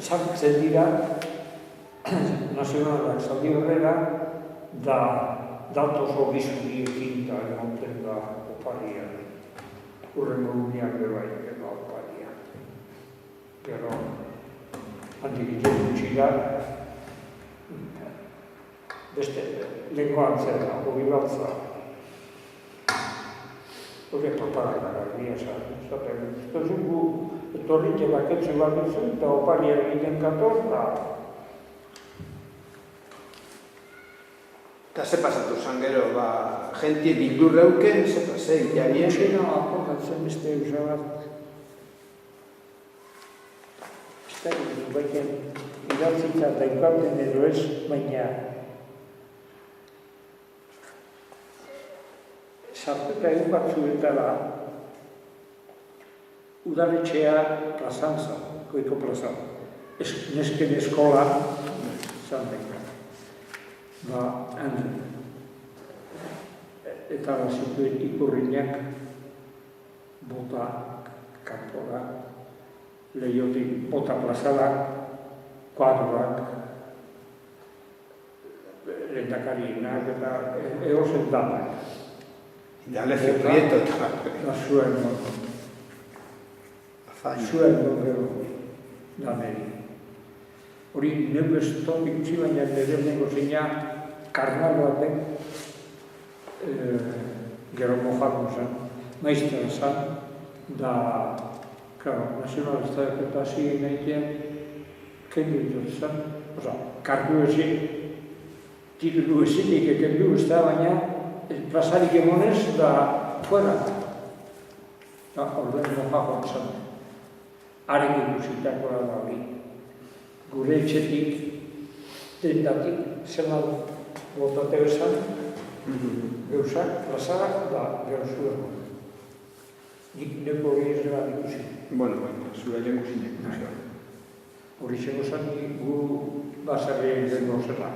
txartzen dira, nazionalak zaldi horrela, da datozo bizuriekin da egonten da oparia. Urrengo uniak bebai, gero oparia. Gero, handik iten gutxi da, beste, lengoan zera, hobi batza. Hore propaganda garbia zaten. Zaten gu, etorrite baketxe bat duzen, eta oparia egiten kator, da. Eta ze pasatu zan gero, jentie bildur reuken, ze pasei, jarien? Txena aportatzen beste eusa bat. Ez da, baiten, idatzita daikaten edo ez, baina sartuta egun batzuetara udaletxea plazan zan, goiko plazan. Nesken eskola zan daika. Eta zituen ikurriñak bota kanpora, lehiotik bota plazara, kuadroak, lehendakarienak eta egozen danak. Indalecio Prieto eta... Zuen gero daneri. Hori neu ez topik utzi, baina nire nengo zeina karnal batek gero mojarno zen, maiztera zen, da, claro, nazionalistak eta hasi nahitean kendu dut zen, kardu ezin, titulu ezinik kendu ez da, baina plazarik emonez da fuera. Orden mojarno zen. Haren ikusitakoa da hori. Gure etxetik, dendatik, zelan botate bezan, geusak, plazarak, da gero zuen. Nik neko hori ez dela ikusi. Bueno, zure jengu zinek. Hori zen gozan gu basarri egin zela.